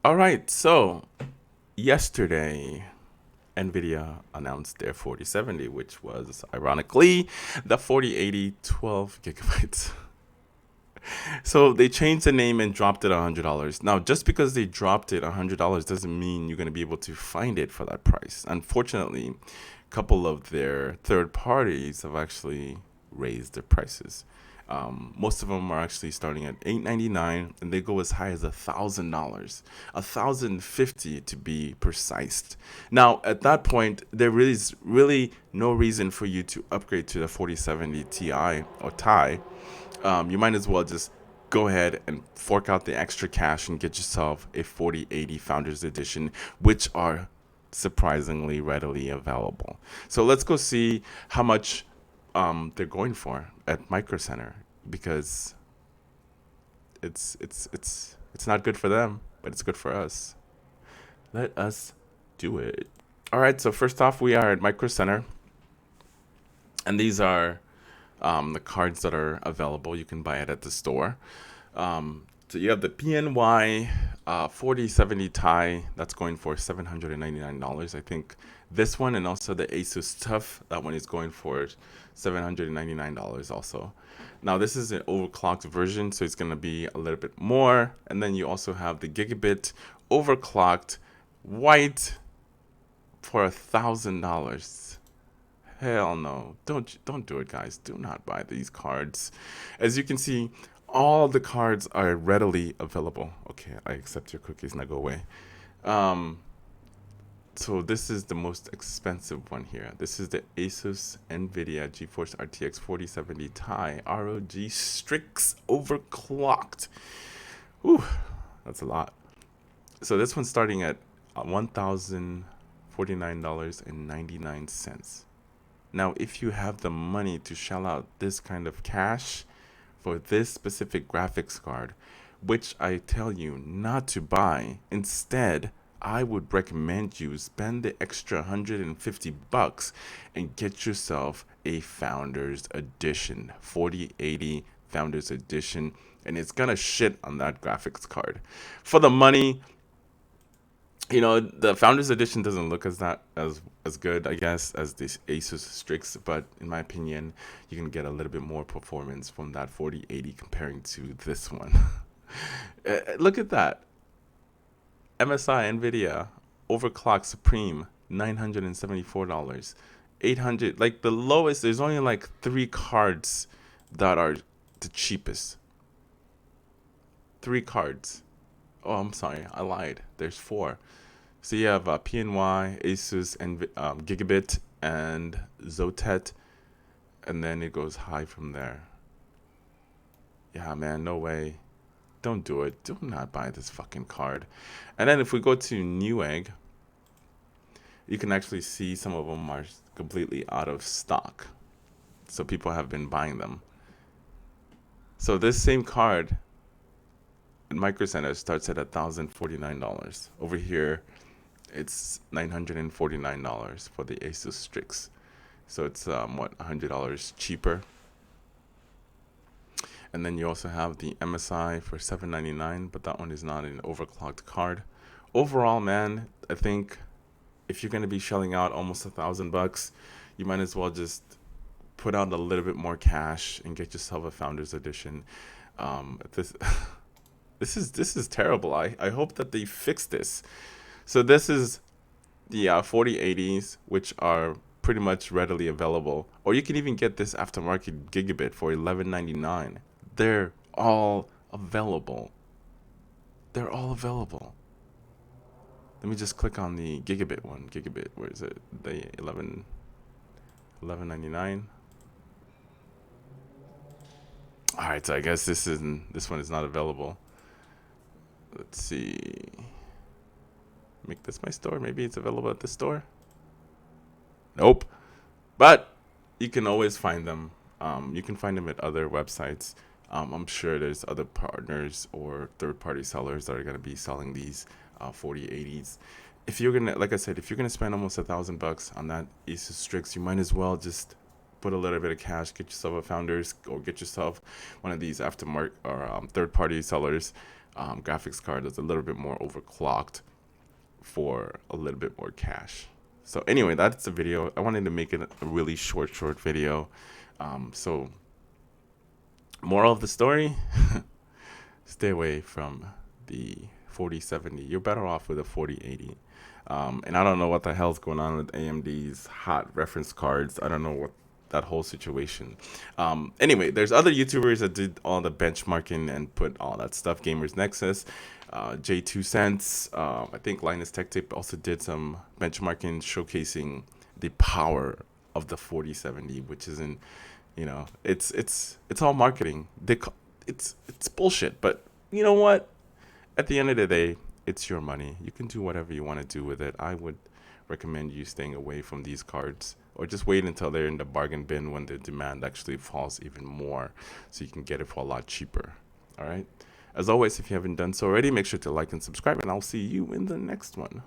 All right, so yesterday, NVIDIA announced their 4070, which was ironically the 4080 12 gigabytes. So they changed the name and dropped it $100. Now, just because they dropped it $100 doesn't mean you're going to be able to find it for that price. Unfortunately, a couple of their third parties have actually raised their prices. Most of them are actually starting at $899, and they go as high as $1,000, $1,050 to be precise. Now, at that point, there is really no reason for you to upgrade to the 4070 Ti or Ti. You might as well just go ahead and fork out the extra cash and get yourself a 4080 Founders Edition, which are surprisingly readily available. So let's go see how much they're going for at Micro Center, because it's not good for them, but it's good for us. Let us do it. All right. So first off, we are at Micro Center, and these are the cards that are available. You can buy it at the store. So you have the PNY 4070 Ti that's going for $799. I think this one, and also the Asus TUF, that one is going for $799 also. Now this is an overclocked version, so it's going to be a little bit more. And then you also have the Gigabit overclocked white for $1,000. Hell no. Don't do it, guys. Do not buy these cards. As you can see, all the cards are readily available. Okay, I accept your cookies. Now go away. Um, so this is the most expensive one here. This is the Asus NVIDIA GeForce RTX 4070 Ti ROG Strix overclocked. Whew, that's a lot. So this one's starting at $1,049.99. Now, if you have the money to shell out this kind of cash for this specific graphics card, which I tell you not to buy, instead, I would recommend you spend the extra 150 bucks and get yourself a Founders Edition, 4080 Founders Edition, and it's gonna shit on that graphics card. For the money, the Founders Edition doesn't look as good, I guess, as this Asus Strix, but in my opinion, you can get a little bit more performance from that 4080 comparing to this one. Look at that. MSI Nvidia Overclock Supreme, $974. 800, like the lowest, there's only like 3 cards that are the cheapest. 3 cards. Oh, I'm sorry, I lied. There's 4. So you have PNY, Asus, and Gigabit, and Zotet, and then it goes high from there. Yeah, man, no way. Don't do it. Do not buy this fucking card. And then if we go to Newegg, you can actually see some of them are completely out of stock. So people have been buying them. So this same card at Micro Center starts at $1,049. Over here, it's $949 for the Asus Strix. So it's $100 cheaper. And then you also have the MSI for $799, but that one is not an overclocked card. Overall, man, I think if you're gonna be shelling out almost $1,000, you might as well just put out a little bit more cash and get yourself a Founders Edition. This this is terrible. I hope that they fix this. So this is the 4080s, which are pretty much readily available, or you can even get this aftermarket Gigabit for $1199. They're all available. They're all available. Let me just click on the Gigabit one. Gigabit, where is it? The 1199. All right, so I guess this one is not available. Let's see. Make this my store. Maybe it's available at the store. Nope. But you can always find them. You can find them at other websites. I'm sure there's other partners or third-party sellers that are gonna be selling these 4080s. If you're gonna, like I said, if you're gonna spend almost $1,000 on that Asus Strix, you might as well just put a little bit of cash, get yourself a Founders, or get yourself one of these aftermarket or third-party sellers graphics card that's a little bit more overclocked for a little bit more cash. So anyway, that's the video. I wanted to make it a really short video. So moral of the story, stay away from the 4070. You're better off with a 4080. And I don't know what the hell's going on with AMD's hot reference cards. I don't know what that whole situation. Anyway, there's other YouTubers that did all the benchmarking and put all that stuff. Gamers Nexus, J2 Cents, I think Linus Tech Tape also did some benchmarking showcasing the power of the 4070, which isn't, it's all marketing. It's bullshit, but you know what? At the end of the day, it's your money. You can do whatever you want to do with it. I would recommend you staying away from these cards, or just wait until they're in the bargain bin when the demand actually falls even more, so you can get it for a lot cheaper. All right. As always, if you haven't done so already, make sure to like and subscribe, and I'll see you in the next one.